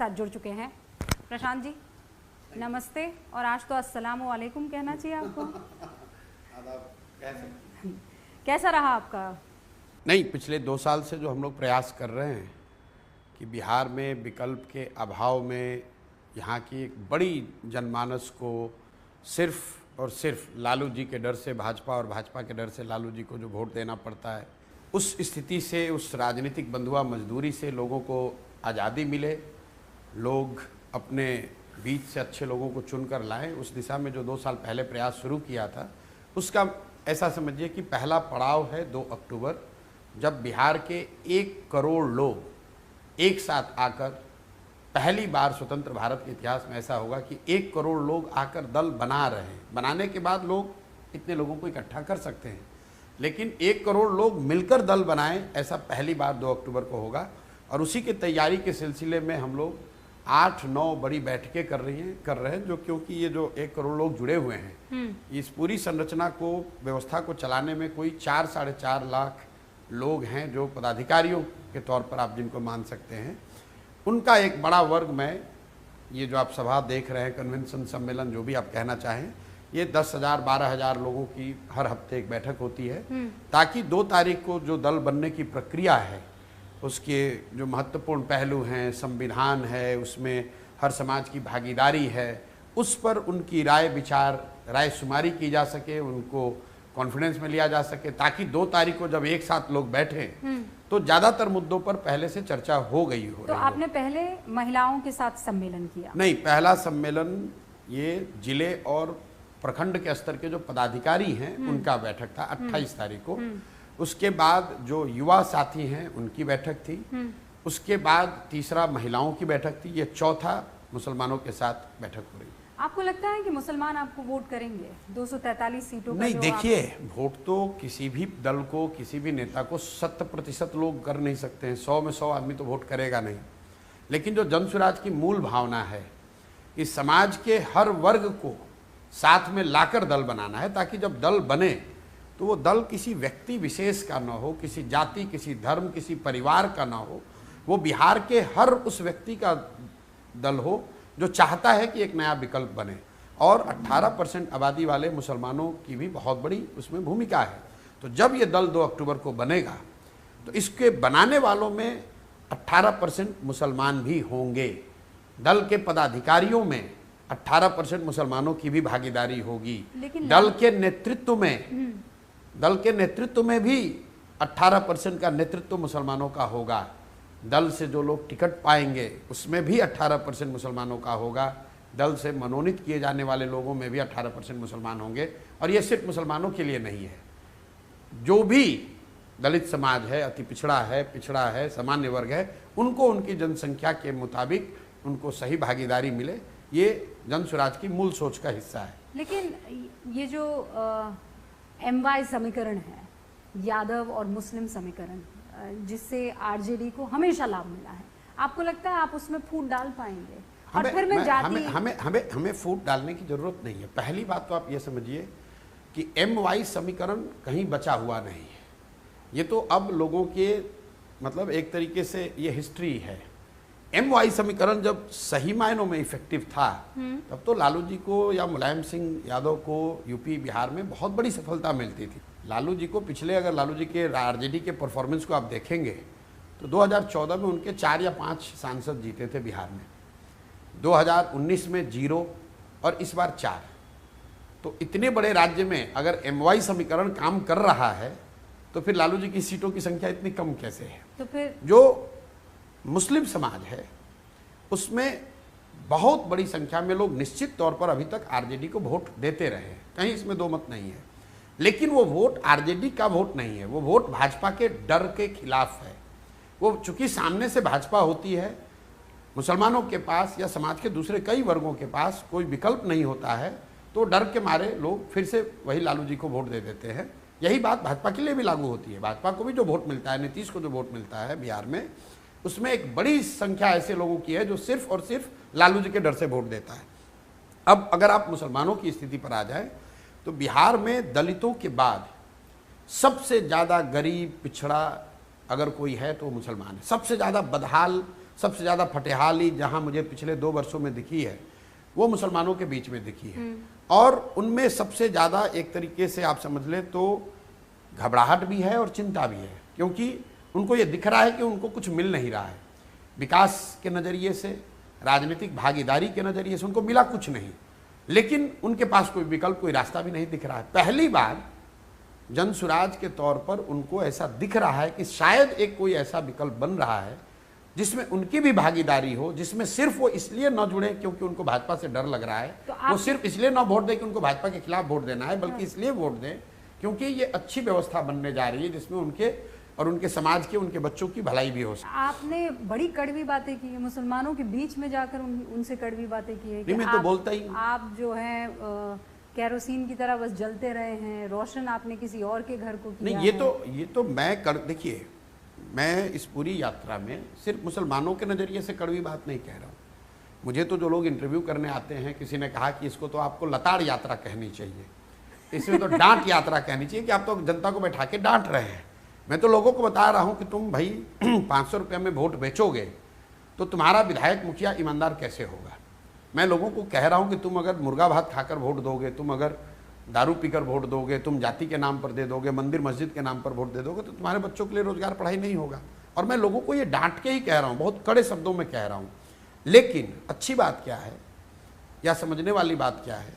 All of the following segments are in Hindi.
साथ जुड़ चुके हैं। प्रशांत जी नमस्ते, और आज तो अस्सलाम वालेकुम कहना चाहिए आपको। कैसा रहा आपका? नहीं, पिछले 2 साल से जो हम लोग प्रयास कर रहे हैं कि बिहार में विकल्प के अभाव में यहाँ की एक बड़ी जनमानस को सिर्फ और सिर्फ लालू जी के डर से भाजपा और भाजपा के डर से लालू जी को जो वोट देना पड़ता है, उस स्थिति से, उस राजनीतिक बंधुआ मजदूरी से लोगों को आज़ादी मिले, लोग अपने बीच से अच्छे लोगों को चुनकर लाएं। उस दिशा में जो 2 साल पहले प्रयास शुरू किया था, उसका ऐसा समझिए कि पहला पड़ाव है 2 अक्टूबर, जब बिहार के 1 करोड़ लोग एक साथ आकर, पहली बार स्वतंत्र भारत के इतिहास में ऐसा होगा कि 1 करोड़ लोग आकर दल बना रहे हैं। बनाने के बाद लोग इतने लोगों को इकट्ठा कर सकते हैं, लेकिन 1 करोड़ लोग मिलकर दल बनाएं, ऐसा पहली बार 2 अक्टूबर को होगा। और उसी की तैयारी के सिलसिले में हम लोग 8-9 बड़ी बैठकें कर रहे हैं, जो क्योंकि ये जो 1 करोड़ लोग जुड़े हुए हैं, इस पूरी संरचना को, व्यवस्था को चलाने में कोई 4-4.5 लाख लोग हैं जो पदाधिकारियों के तौर पर आप जिनको मान सकते हैं। उनका एक बड़ा वर्ग में, ये जो आप सभा देख रहे हैं, कन्वेंशन, सम्मेलन, जो भी आप कहना चाहें, ये 10,000 12,000 लोगों की हर हफ्ते एक बैठक होती है, ताकि 2 तारीख को जो दल बनने की प्रक्रिया है, उसके जो महत्वपूर्ण पहलू हैं, संविधान है, उसमें हर समाज की भागीदारी है, उस पर उनकी राय विचार, राय शुमारी की जा सके, उनको कॉन्फिडेंस में लिया जा सके, ताकि 2 तारीख को जब एक साथ लोग बैठे तो ज़्यादातर मुद्दों पर पहले से चर्चा हो गई हो। तो आपने पहले महिलाओं के साथ सम्मेलन किया? नहीं, पहला सम्मेलन ये जिले और प्रखंड के स्तर के जो पदाधिकारी हैं उनका बैठक था 28 तारीख को। उसके बाद जो युवा साथी हैं उनकी बैठक थी। उसके बाद तीसरा महिलाओं की बैठक थी। ये चौथा मुसलमानों के साथ बैठक हो रही है। आपको लगता है कि मुसलमान आपको वोट करेंगे 243 सीटों का? नहीं, देखिए, वोट तो किसी भी दल को, किसी भी नेता को 100% लोग कर नहीं सकते हैं। 100 में 100 आदमी तो वोट करेगा नहीं, लेकिन जो जन स्वराज की मूल भावना है कि समाज के हर वर्ग को साथ में लाकर दल बनाना है, ताकि जब दल बने तो वो दल किसी व्यक्ति विशेष का ना हो, किसी जाति, किसी धर्म, किसी परिवार का ना हो, वो बिहार के हर उस व्यक्ति का दल हो जो चाहता है कि एक नया विकल्प बने। और 18% आबादी वाले मुसलमानों की भी बहुत बड़ी उसमें भूमिका है। तो जब ये दल 2 अक्टूबर को बनेगा तो इसके बनाने वालों में 18% मुसलमान भी होंगे। दल के पदाधिकारियों में 18% मुसलमानों की भी भागीदारी होगी। दल के नेतृत्व में भी 18% का नेतृत्व मुसलमानों का होगा। दल से जो लोग टिकट पाएंगे उसमें भी 18% मुसलमानों का होगा। दल से मनोनीत किए जाने वाले लोगों में भी 18% मुसलमान होंगे। और ये सिर्फ मुसलमानों के लिए नहीं है, जो भी दलित समाज है, अति पिछड़ा है, सामान्य वर्ग है, उनको उनकी जनसंख्या के मुताबिक उनको सही भागीदारी मिले, ये जन स्वराज की मूल सोच का हिस्सा है। लेकिन ये जो MY समीकरण है, यादव और मुस्लिम समीकरण, जिससे आरजेडी को हमेशा लाभ मिला है, आपको लगता है आप उसमें फूट डाल पाएंगे? और फिर मैं जाति हमें फूट डालने की जरूरत नहीं है। पहली बात तो आप ये समझिए कि MY समीकरण कहीं बचा हुआ नहीं है। ये तो अब लोगों के, मतलब एक तरीके से ये हिस्ट्री है। MY समीकरण जब सही मायनों में इफेक्टिव था, तब तो लालू जी को या मुलायम सिंह यादव को यूपी बिहार में बहुत बड़ी सफलता मिलती थी। लालू जी को पिछले, अगर लालू जी के आरजेडी के परफॉर्मेंस को आप देखेंगे तो 2014 में उनके 4 या 5 सांसद जीते थे बिहार में, 2019 में 0 और इस बार 4। तो इतने बड़े राज्य में अगर MY समीकरण काम कर रहा है तो फिर लालू जी की सीटों की संख्या इतनी कम कैसे है? तो फिर जो मुस्लिम समाज है उसमें बहुत बड़ी संख्या में लोग निश्चित तौर पर अभी तक आरजेडी को वोट देते रहे, कहीं इसमें दो मत नहीं है। लेकिन वो वोट आरजेडी का वोट नहीं है, वो वोट भाजपा के डर के खिलाफ है। वो चूंकि सामने से भाजपा होती है, मुसलमानों के पास या समाज के दूसरे कई वर्गों के पास कोई विकल्प नहीं होता है, तो डर के मारे लोग फिर से वही लालू जी को वोट दे देते हैं। यही बात भाजपा के लिए भी लागू होती है। भाजपा को भी जो वोट मिलता है, नीतीश को जो वोट मिलता है बिहार में, उसमें एक बड़ी संख्या ऐसे लोगों की है जो सिर्फ और सिर्फ लालू जी के डर से वोट देता है। अब अगर आप मुसलमानों की स्थिति पर आ जाए तो बिहार में दलितों के बाद सबसे ज़्यादा गरीब, पिछड़ा अगर कोई है तो मुसलमान है। सबसे ज़्यादा बदहाल, सबसे ज़्यादा फटेहाली जहाँ मुझे पिछले 2 वर्षों में दिखी है वो मुसलमानों के बीच में दिखी है। और उनमें सबसे ज़्यादा एक तरीके से आप समझ लें तो घबराहट भी है और चिंता भी है, क्योंकि उनको ये दिख रहा है कि उनको कुछ मिल नहीं रहा है। विकास के नज़रिए से, राजनीतिक भागीदारी के नज़रिए से उनको मिला कुछ नहीं, लेकिन उनके पास कोई विकल्प, कोई रास्ता भी नहीं दिख रहा है। पहली बार जन सुराज के तौर पर उनको ऐसा दिख रहा है कि शायद एक कोई ऐसा विकल्प बन रहा है जिसमें उनकी भी भागीदारी हो, जिसमें सिर्फ वो इसलिए न जुड़े क्योंकि उनको भाजपा से डर लग रहा है, तो वो सिर्फ इसलिए न वोट दें कि उनको भाजपा के खिलाफ वोट देना है, बल्कि इसलिए वोट दें क्योंकि ये अच्छी व्यवस्था बनने जा रही है जिसमें उनके और उनके समाज के, उनके बच्चों की भलाई भी हो सके। आपने बड़ी कड़वी बातें की है, मुसलमानों के बीच में जाकर उनसे कड़वी बातें की है कि मैं तो बोलता ही आप जो है केरोसिन की तरह बस जलते रहे हैं, रोशन आपने किसी और के घर को किया नहीं। ये तो मैं देखिए, मैं इस पूरी यात्रा में सिर्फ मुसलमानों के नज़रिए से कड़वी बात नहीं कह रहा हूँ। मुझे तो जो लोग इंटरव्यू करने आते हैं, किसी ने कहा कि इसको तो आपको लताड़ यात्रा कहनी चाहिए, इसमें तो डांट यात्रा कहनी चाहिए कि आप तो जनता को बैठा के डांट रहे हैं। मैं तो लोगों को बता रहा हूँ कि तुम भाई 500 रुपये में वोट बेचोगे तो तुम्हारा विधायक मुखिया ईमानदार कैसे होगा। मैं लोगों को कह रहा हूँ कि तुम अगर मुर्गा भात खाकर वोट दोगे, तुम अगर दारू पीकर वोट दोगे, तुम जाति के नाम पर दे दोगे, मंदिर मस्जिद के नाम पर वोट दे दोगे, तो तुम्हारे बच्चों के लिए रोजगार पढ़ाई नहीं होगा। और मैं लोगों को ये डांट के ही कह रहा हूँ, बहुत कड़े शब्दों में कह रहा हूँ। लेकिन अच्छी बात क्या है या समझने वाली बात क्या है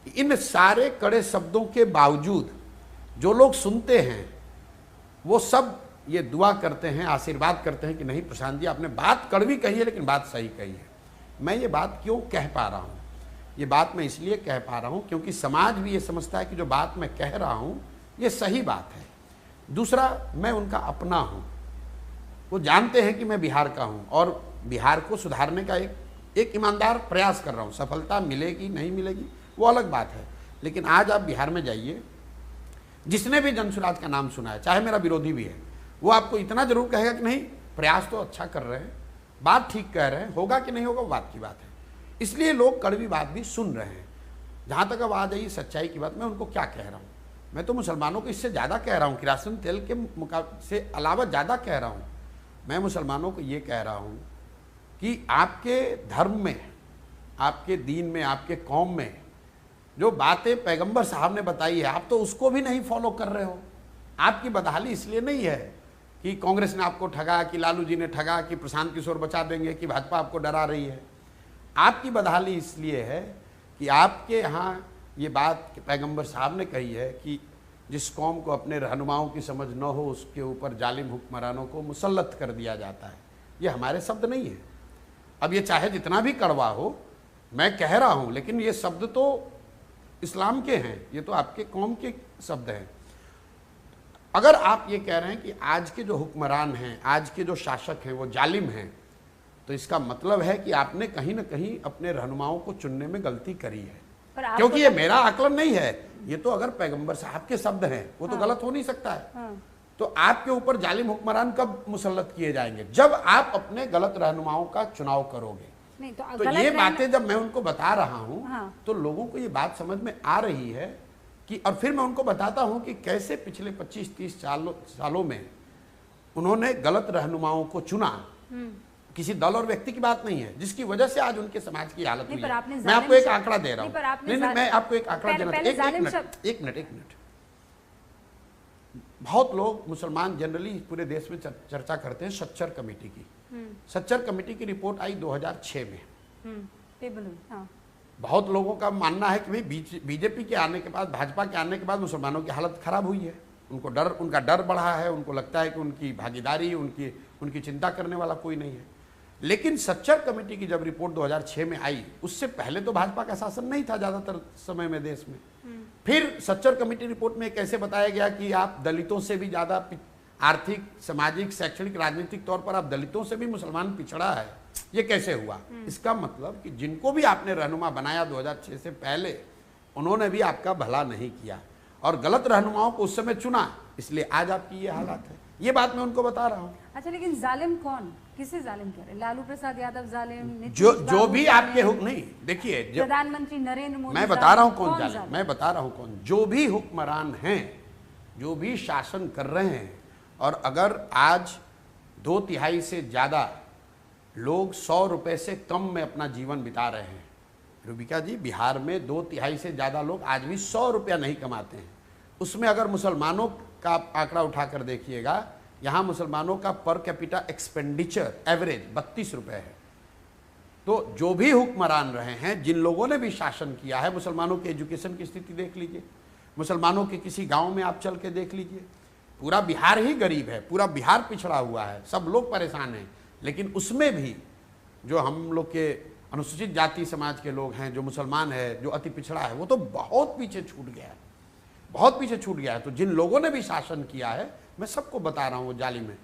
कि इन सारे कड़े शब्दों के बावजूद जो लोग सुनते हैं वो सब ये दुआ करते हैं, आशीर्वाद करते हैं कि नहीं प्रशांत जी आपने बात कड़वी कही है लेकिन बात सही कही है। मैं ये बात क्यों कह पा रहा हूँ? ये बात मैं इसलिए कह पा रहा हूँ क्योंकि समाज भी ये समझता है कि जो बात मैं कह रहा हूँ ये सही बात है। दूसरा, मैं उनका अपना हूँ, वो जानते हैं कि मैं बिहार का हूँ और बिहार को सुधारने का एक ईमानदार प्रयास कर रहा हूँ। सफलता मिलेगी नहीं मिलेगी वो अलग बात है, लेकिन आज आप बिहार में जाइए, जिसने भी जनसुराज का नाम सुना है, चाहे मेरा विरोधी भी है, वो आपको इतना जरूर कहेगा कि नहीं प्रयास तो अच्छा कर रहे हैं, बात ठीक कह रहे हैं, होगा कि नहीं होगा वो बात की बात है। इसलिए लोग कड़वी बात भी सुन रहे हैं। जहाँ तक अब आ जाइए सच्चाई की बात, मैं उनको क्या कह रहा हूँ? मैं तो मुसलमानों को इससे ज़्यादा कह रहा हूँ, किरासन तेल के मुकाबले से अलावा ज़्यादा कह रहा हूँ। मैं मुसलमानों को ये कह रहा हूँ कि आपके धर्म में, आपके दीन में, आपके कौम में जो बातें पैगंबर साहब ने बताई है आप तो उसको भी नहीं फॉलो कर रहे हो। आपकी बदहाली इसलिए नहीं है कि कांग्रेस ने आपको ठगा, कि लालू जी ने ठगा, कि प्रशांत किशोर बचा देंगे, कि भाजपा आपको डरा रही है। आपकी बदहाली इसलिए है कि आपके यहाँ ये बात पैगंबर साहब ने कही है कि जिस कौम को अपने रहनुमाओं की समझ न हो उसके ऊपर जालिम हुक्मरानों को मुसल्लत कर दिया जाता है। ये हमारे शब्द नहीं है। अब ये चाहे जितना भी कड़वा हो, मैं कह रहा हूँ, लेकिन ये शब्द तो इस्लाम के हैं, ये तो आपके कौम के शब्द हैं। अगर आप ये कह रहे हैं कि आज के जो हुक्मरान हैं, आज के जो शासक हैं वो जालिम हैं, तो इसका मतलब है कि आपने कहीं ना कहीं अपने रहनुमाओं को चुनने में गलती करी है। क्योंकि ये मेरा आकलन नहीं है, ये तो अगर पैगंबर साहब के शब्द हैं वो तो गलत हो नहीं सकता है। तो आपके ऊपर जालिम हुक्मरान कब मुसल्लत किए जाएंगे? जब आप अपने गलत रहनुमाओं का चुनाव करोगे। नहीं, तो ये बातें जब मैं उनको बता रहा हूँ तो लोगों को ये बात समझ में आ रही है कि, और फिर मैं उनको बताता हूँ कि कैसे पिछले 25-30 सालों में उन्होंने गलत रहनुमाओं को चुना। किसी दल और व्यक्ति की बात नहीं है जिसकी वजह से आज उनके समाज की हालत हुई है। मैं आपको एक आंकड़ा दे रहा हूँ। नहीं, मैं आपको एक आंकड़ा देना, एक मिनट। बहुत लोग मुसलमान जनरली पूरे देश में चर्चा करते हैं सच्चर कमेटी की। सच्चर कमेटी की रिपोर्ट आई 2006 में। बहुत लोगों का मानना है कि भाई बीजेपी के आने के बाद, भाजपा के आने के बाद मुसलमानों की हालत खराब हुई है, उनका डर बढ़ा है, उनको लगता है कि उनकी भागीदारी, उनकी चिंता करने वाला कोई नहीं है। लेकिन सच्चर कमेटी की जब रिपोर्ट 2006 में आई, उससे पहले तो भाजपा का शासन नहीं था ज़्यादातर समय में देश में। फिर सच्चर कमेटी रिपोर्ट में कैसे बताया गया कि आप दलितों से भी ज़्यादा आर्थिक, सामाजिक, शैक्षणिक, राजनीतिक तौर पर आप दलितों से भी मुसलमान पिछड़ा है। ये कैसे हुआ? इसका मतलब कि जिनको भी आपने रहनुमा बनाया 2006 से पहले, उन्होंने भी आपका भला नहीं किया और गलत रहनुमाओं को उस समय चुना, इसलिए आज आपकी ये हालत है। ये बात मैं उनको बता रहा हूँ। अच्छा, लेकिन जालिम कौन, किसे जालिम कह रहे? लालू प्रसाद यादव जालिम? जो भी आपके नहीं, देखिए प्रधानमंत्री नरेंद्र मोदी, मैं बता रहा हूँ कौन जालिम, मैं बता रहा हूँ कौन। जो भी हुक्मरान हैं, जो भी शासन कर रहे हैं, और अगर आज 2/3 से ज़्यादा लोग 100 रुपये से कम में अपना जीवन बिता रहे हैं। रूबिका जी, बिहार में 2/3 से ज़्यादा लोग आज भी 100 रुपया नहीं कमाते हैं। उसमें अगर मुसलमानों का आंकड़ा उठाकर देखिएगा, यहाँ मुसलमानों का पर कैपिटा एक्सपेंडिचर एवरेज 32 रुपये है। तो जो भी हुक्मरान रहे हैं, जिन लोगों ने भी शासन किया है, मुसलमानों के एजुकेशन की स्थिति देख लीजिए, मुसलमानों के किसी गांव में आप चल के देख लीजिए, पूरा बिहार ही गरीब है, पूरा बिहार पिछड़ा हुआ है, सब लोग परेशान हैं। लेकिन उसमें भी जो हम लोग के अनुसूचित जाति समाज के लोग हैं, जो मुसलमान है, जो अति पिछड़ा है, वो तो बहुत पीछे छूट गया है, बहुत पीछे छूट गया है। तो जिन लोगों ने भी शासन किया है, मैं सबको बता रहा हूँ, वो जालिम है।